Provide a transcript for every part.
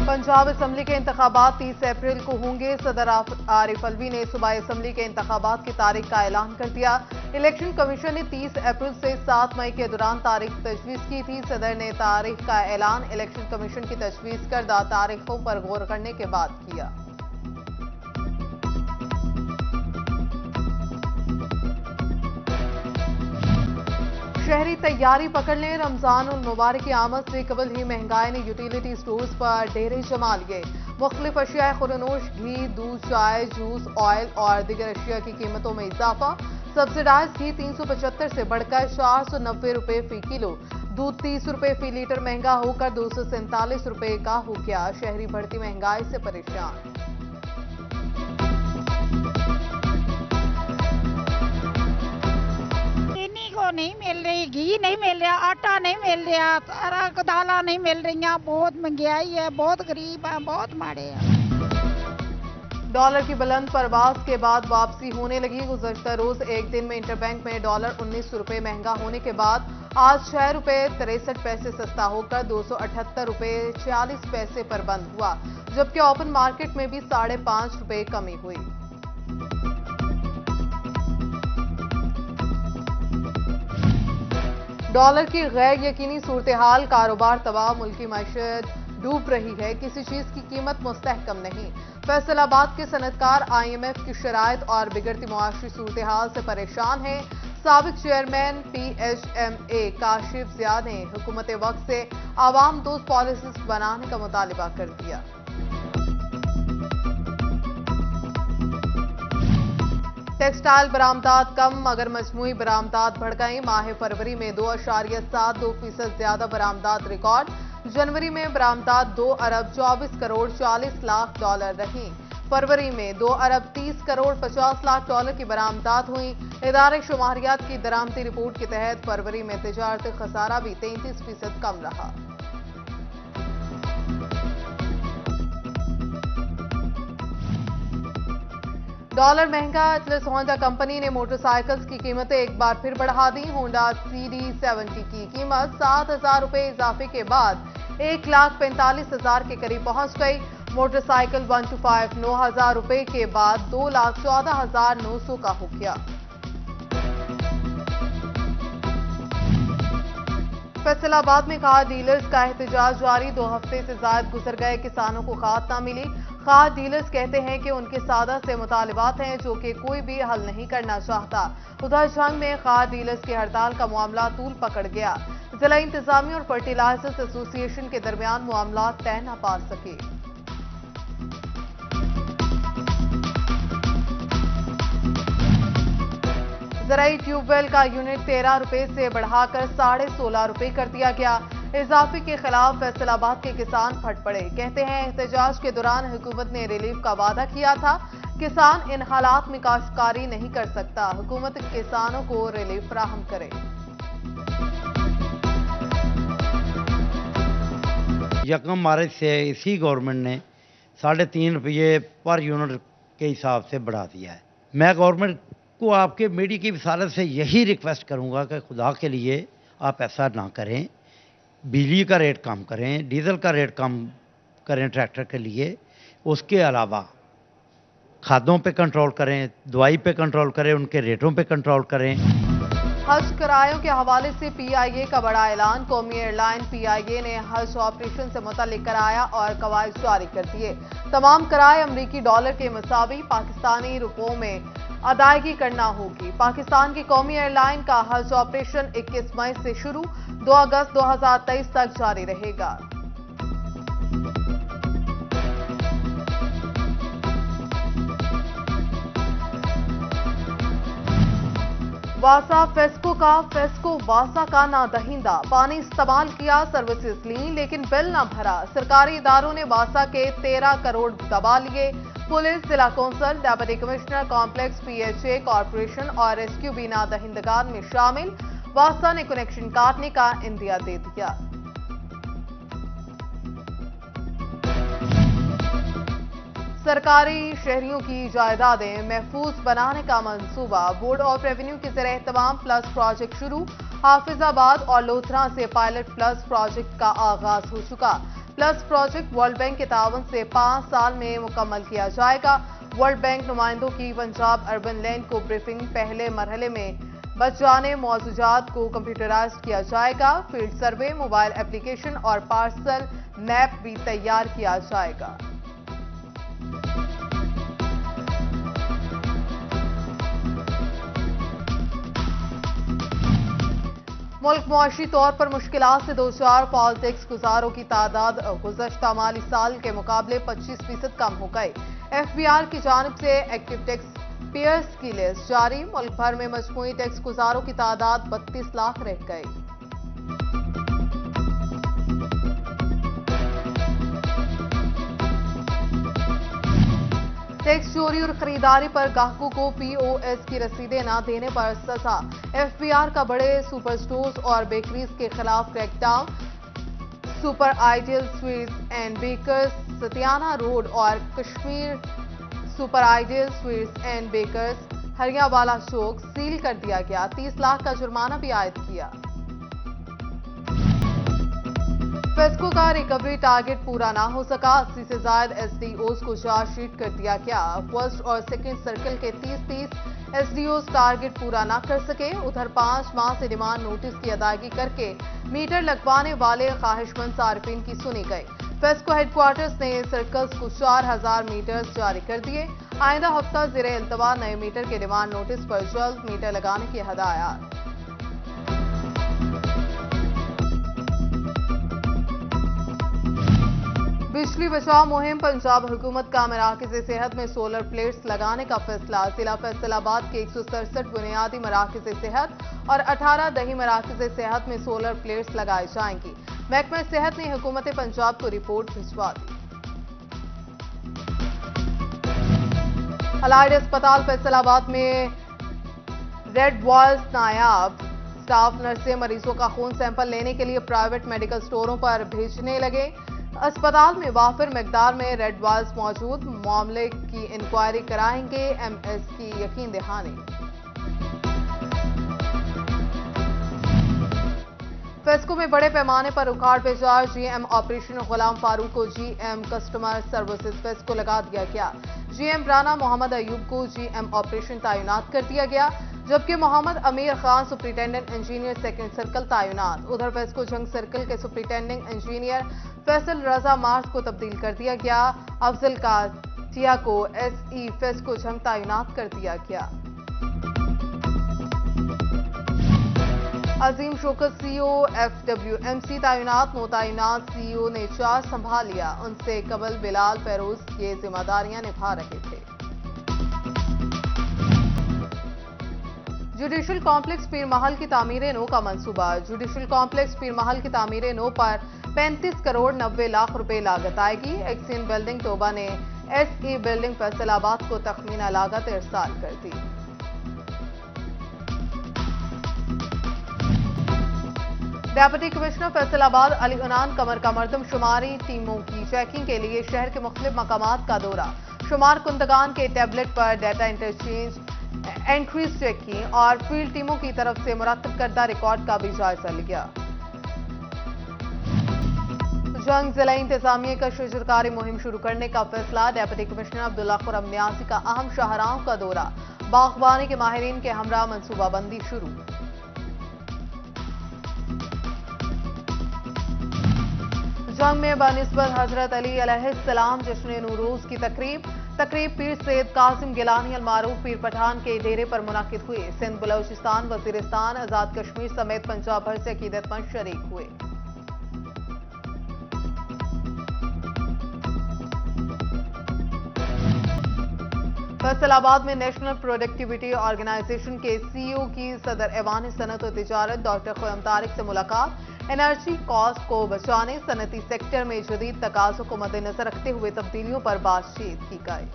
Punjab assembly के इंतखाबात 30 अप्रैल को होंगे। सदर आरिफ अलवी ने सूबाई असम्बली के इंतखाबात की तारीख का ऐलान कर दिया। इलेक्शन कमीशन ने 30 अप्रैल से 7 मई के दौरान तारीख तजवीज़ की थी। सदर ने तारीख का ऐलान इलेक्शन कमीशन की तजवीज़ करदा तारीखों पर गौर करने के बाद किया। शहरी तैयारी पकड़ लें। रमजान उल मुबारक की आमद से कबल ही महंगाई ने यूटिलिटी स्टोर्स पर डेरे जमा लिए। मुख्तलिफ अशिया खुरनोश, घी, दूध, चाय, जूस, ऑयल और दीगर अशिया की कीमतों में इजाफा। सब्सिडाइज घी 375 से बढ़कर 490 रुपए फी किलो। दूध 30 रुपए फी लीटर महंगा होकर 247 रुपए का हो गया। शहरी बढ़ती महंगाई से परेशान। नहीं मिल रही, घी नहीं मिल रहा, आटा नहीं मिल रहा, सारा दाला नहीं मिल रही। बहुत महंगाई है, बहुत गरीब है, बहुत माड़े हैं। डॉलर की बुलंद परवाज के बाद वापसी होने लगी। गुज़श्ता रोज एक दिन में इंटरबैंक में डॉलर 19 रुपए महंगा होने के बाद आज 6 रुपए 63 पैसे सस्ता होकर 278 रुपए 46 पैसे पर बंद हुआ, जबकि ओपन मार्केट में भी 5.5 रुपए कमी हुई। डॉलर की गैर यकीनी सूरत-ए-हाल, कारोबार तबाह, मुल्की मईशत डूब रही है, किसी चीज की कीमत मुस्तहकम नहीं। फैसलाबाद के सनतकार IMF की शराइत और बिगड़ती मुआशी सूरत-ए-हाल से परेशान हैं। साबिक चेयरमैन PHMA काशिफ ज़िया ने हुकूमत वक्त से आवाम दोस्त पॉलिसीज बनाने का मुतालबा कर दिया। टेक्सटाइल बरामदात कम मगर मजमूई बरामदात बढ़ गई। माह फरवरी में 2.72% ज्यादा बरामदात रिकॉर्ड। जनवरी में बरामदात 2 अरब 24 करोड़ 40 लाख डॉलर रही। फरवरी में 2 अरब 30 करोड़ 50 लाख डॉलर की बरामदात हुई। इदारे शुमारियात की दरामदी रिपोर्ट के तहत फरवरी में तिजारती खसारा भी 33% कम रहा। डॉलर महंगा। एटलस होंडा कंपनी ने मोटरसाइकिल्स की कीमतें एक बार फिर बढ़ा दी। होंडा CD70 की कीमत 7,000 रुपए इजाफे के बाद 1,45,000 के करीब पहुंच गई। मोटरसाइकिल 125 9,000 रुपए के बाद 2,14,900 का हो गया। फैसलाबाद में खाद डीलर्स का एहतजाज जारी। 2 हफ्ते से ज्यादा गुजर गए, किसानों को खाद न मिली। खाद डीलर्स कहते हैं कि उनके सादा से मुतालिबात हैं जो कि कोई भी हल नहीं करना चाहता। उधर जंग में खाद डीलर्स की हड़ताल का मामला तूल पकड़ गया। जिला इंतजामिया और फर्टिलाइजर्स एसोसिएशन के दरमियान मामला तय न पा सके। ज़राई ट्यूबवेल का यूनिट 13 रुपए से बढ़ाकर 16.5 रुपए कर दिया गया। इजाफे के खिलाफ फैसलाबाद के किसान फट पड़े। कहते हैं एहतजाज के दौरान हुकूमत ने रिलीफ का वादा किया था। किसान इन हालात में काश्तकारी नहीं कर सकता। हुकूमत किसानों को रिलीफ फराहम करे। यकम मार्च से इसी गवर्नमेंट ने 3.5 रुपये पर यूनिट के हिसाब से बढ़ा दिया है। मैं गवर्नमेंट को आपके मीडिया की वसालत से यही रिक्वेस्ट करूंगा कि खुदा के लिए आप ऐसा ना करें। बिजली का रेट कम करें, डीजल का रेट कम करें ट्रैक्टर के लिए। उसके अलावा खादों पे कंट्रोल करें, दवाई पे कंट्रोल करें, उनके रेटों पे कंट्रोल करें। हज करायों के हवाले से PIA का बड़ा ऐलान। कौमी एयरलाइन PIA ने हज ऑपरेशन से मुतल्लिक कराया और कवायद जारी कर दिए। तमाम कराए अमरीकी डॉलर के मुसावी पाकिस्तानी रुपयों में अदायगी करना होगी। पाकिस्तान की कौमी एयरलाइन का हज ऑपरेशन 21 मई से शुरू 2 अगस्त 2023 तक जारी रहेगा। वासा फेस्को का फेस्को वासा का ना दहिंदा। पानी इस्तेमाल किया, सर्विसेज ली, लेकिन बिल ना भरा। सरकारी इदारों ने वासा के 13 करोड़ दबा लिए। पुलिस, जिला council, deputy commissioner complex, PHA corporation और SQB ना दहिंदगान में शामिल। वासा ने कनेक्शन काटने का इंदिया दे दिया। सरकारी शहरियों की जायदादें महफूज बनाने का मंसूबा। बोर्ड ऑफ रेवेन्यू के ज़रिए तमाम प्लस प्रोजेक्ट शुरू। हाफिजाबाद और लोथरा से पायलट प्लस प्रोजेक्ट का आगाज हो चुका। प्लस प्रोजेक्ट वर्ल्ड बैंक के तावन से 5 साल में मुकम्मल किया जाएगा। वर्ल्ड बैंक नुमाइंदों की पंजाब अर्बन लैंड को ब्रीफिंग। पहले मरहले में बच जाने मौजूदात को कंप्यूटराइज किया जाएगा। फील्ड सर्वे, मोबाइल एप्लीकेशन और पार्सल मैप भी तैयार किया जाएगा। मुल्क मुआशी तौर पर मुश्किलात से दो चार पॉल टैक्स गुजारों की तादाद गुज़श्ता माली साल के मुकाबले 25% कम हो गई। एफबीआर की जानिब से एक्टिव टैक्स पेयर्स की लिस्ट जारी। मुल्क भर में मजमूई टैक्स गुजारों की तादाद 32 लाख रह गई। टैक्स चोरी और खरीदारी पर ग्राहकों को पीओएस की रसीदें न देने पर सजा। एफबीआर का बड़े सुपर स्टोर्स और बेकरीज के खिलाफ crackdown. Super ideal sweets and bakers, Satiana road और Kashmir super ideal sweets and bakers, Hariyawala Chowk seal कर दिया गया। 30 लाख का जुर्माना भी आयद किया। फेस्को का रिकवरी टारगेट पूरा ना हो सका। 80 से ज्यादा एसडीओज को चार्जशीट कर दिया गया। फर्स्ट और सेकंड सर्कल के 30 एसडीओज टारगेट पूरा ना कर सके। उधर 5 माह से डिमांड नोटिस की अदायगी करके मीटर लगवाने वाले ख्वाहिशमंद सार्फिन की सुनी गई। फेस्को हेडक्वार्टर्स ने सर्कल्स को 4000 मीटर्स जारी कर दिए। आइंदा हफ्ता ज़ेरे इल्तवा नए मीटर के डिमांड नोटिस पर जल्द मीटर लगाने की हदायत। बिजली बचाओ मुहिम। पंजाब हुकूमत का मराकज़ सेहत में सोलर प्लेट्स लगाने का फैसला। जिला फैसलाबाद के 167 बुनियादी मराकज़ सेहत और 18 दही मराकज़ सेहत में सोलर प्लेट्स लगाई जाएंगी। महकमा सेहत ने हुकूमत पंजाब को रिपोर्ट भिजवा दी। अलाइड अस्पताल फैसलाबाद में रेड वॉल्स नायाब। स्टाफ नर्सें मरीजों का खून सैंपल लेने के लिए प्राइवेट मेडिकल स्टोरों पर भेजने लगे। अस्पताल में वाफिर मकदार में रेड वॉल्स मौजूद। मामले की इंक्वायरी कराएंगे एमएस की यकीन दहानी। फेस्को में बड़े पैमाने पर उखाड़ बेजार। जीएम ऑपरेशन गुलाम फारूक को जीएम कस्टमर सर्विसेज फेस्को लगा दिया गया। जीएम राना मोहम्मद अयूब को जीएम ऑपरेशन तैनात कर दिया गया, जबकि मोहम्मद अमीर Khan superintendent engineer second circle तैनात। उधर फेस्को जंग सर्कल के सुपरिटेंडिंग इंजीनियर फैसल रजा मार्च को तब्दील कर दिया गया। अफजल काटिया को एसई फेस्को जंग तैनात कर दिया गया। अजीम शौकत सीईओ एफडब्ल्यूएमसी तैनात। नौतैनात सीईओ ने चार्ज संभाल लिया। उनसे कबल बिलाल फेरोज ये जिम्मेदारियां निभा रहे थे। जुडिशल कॉम्प्लेक्स पीर महल की तामीर नो का मंसूबा। जुडिशल कॉम्प्लेक्स पीर महल की तामीर नो पर 35 करोड़ 90 लाख रुपए लागत आएगी। एक्सियन बिल्डिंग तोबा ने एसई बिल्डिंग फैसलाबाद को तखमीना लागत इरसाल कर दी। डेप्यूटी कमिश्नर फैसलाबाद अली उनान कमर का मर्दमशुमारी टीमों की चेकिंग के लिए शहर के मुख्तलिफ मकामात का दौरा। शुमार कुंदगान के टैबलेट पर डाटा इंटरचेंज, एंट्रीज चेक की और फील्ड टीमों की तरफ से मुरतब करदा रिकॉर्ड का भी जायजा लिया। जंग जिला इंतजामिया का शजरकारी मुहिम शुरू करने का फैसला। डेप्यूटी कमिश्नर अब्दुल्ला खुरम न्यासी का अहम शाहराहों का दौरा। बागबानी के माहिरीन के हमरा मनसूबाबंदी शुरू। जंग में बनिस्बत हजरत अली अलैहिस्सलाम जश्न नूरोज की तकरीब पीर सैयद कासिम गिलानी अलमारूफ पीर पठान के डेरे पर मुनाकिद हुई। सिंध, बलोचिस्तान, वजीरिस्तान, आजाद कश्मीर समेत पंजाब भर से अकीदतमंद शरीक हुए। फैसलाबाद में नेशनल प्रोडक्टिविटी ऑर्गेनाइजेशन के सीईओ की सदर ऐवान सनत और तिजारत डॉक्टर खुरम तारिक से मुलाकात। एनर्जी कॉस्ट को बचाने, सनती सेक्टर में जदीद तकाज़ों को मद्देनजर रखते हुए तब्दीलियों पर बातचीत की गई।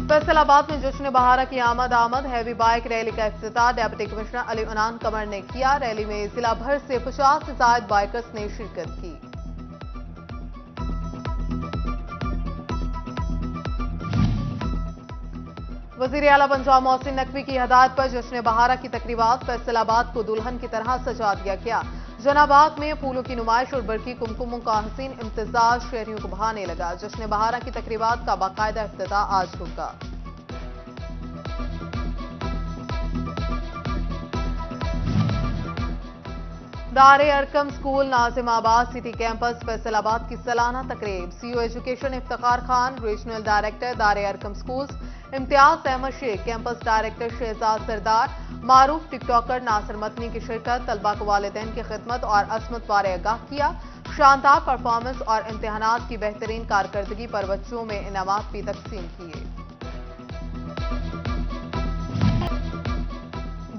फैसलाबाद में जश्न बहारा की आमद। हैवी बाइक रैली का इफ्तिताह डेप्यूटी कमिश्नर अली उनान कमर ने किया। रैली में जिला भर से 50 से ज्यादा बाइकर्स ने शिरकत की। वजीर आला पंजाब मोहसिन नकवी की हदायत पर जश्न बहारा की तकरीबात फैसलाबाद को दुल्हन की तरह सजा दिया गया। जनाबाग में फूलों की नुमाइश और बरकी कुमकुमों का हसीन इम्तिजाज शहरियों को भाने लगा। जश्न बहारा की तकरीबात का बाकायदा इफ्तिताह आज होगा। Dar e Arqam school Nazimabad city campus Faisalabad की सालाना तकरीब। CEO education Iftikhar Khan, regional director Dar e Arqam schools Imtiaz Ahmad Sheikh, campus director Shahzad Sardar, मारूफ टिकटॉकर नासिर मतनी की शिरकत। तलबा को वालिदैन की खिदमत और असमत बारे आगाह किया। शानदार परफॉर्मेंस और इम्तिहानात की बेहतरीन कारकर्दगी पर बच्चों में इनामात भी तकसीम किए।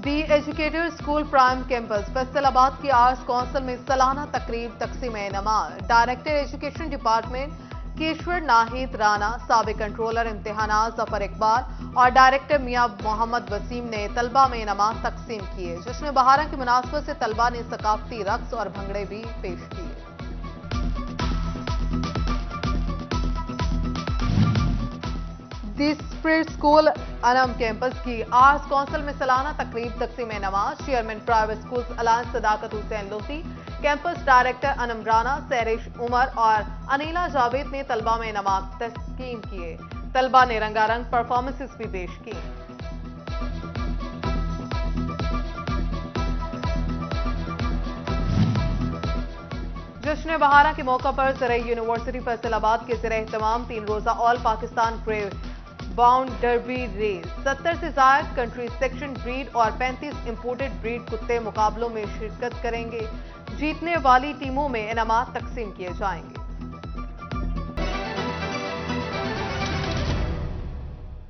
The educator school prime campus Faisalabad की आर्ट्स काउंसिल में सालाना तकरीब तकसीम इनामात। Director education department Kishwar Nahid Rana, साबिक कंट्रोलर इम्तिहानात जफर इकबाल और डायरेक्टर मियां मोहम्मद वसीम ने तलबा में इनामात तकसीम किए। जश्न बहारा की मुनासबत से तलबा ने सकाफती रक्स और भंगड़े भी पेश किए। The spirit school Anam campus की आर्ट्स काउंसिल में सालाना तकरीब तकसीम इनामात। Chairman private schools alliance Sadaqat Hussain Losi, campus director Anam Rana, Sarish Umar और अनीला जावेद ने तलबा में इनामात तस्कीम किए। तलबा ने रंगारंग परफॉर्मेंसेस भी पेश की। जश्न बहारा के मौका पर ज़राई यूनिवर्सिटी फैसलाबाद के ज़ेर एहतमाम 3 रोजा all Pakistan greyhound derby race 70 से ज्यादा कंट्री सेक्शन ब्रीड और 35 इंपोर्टेड ब्रीड कुत्ते मुकाबलों में शिरकत करेंगे। जीतने वाली टीमों में इनामात तकसीम किए जाएंगे।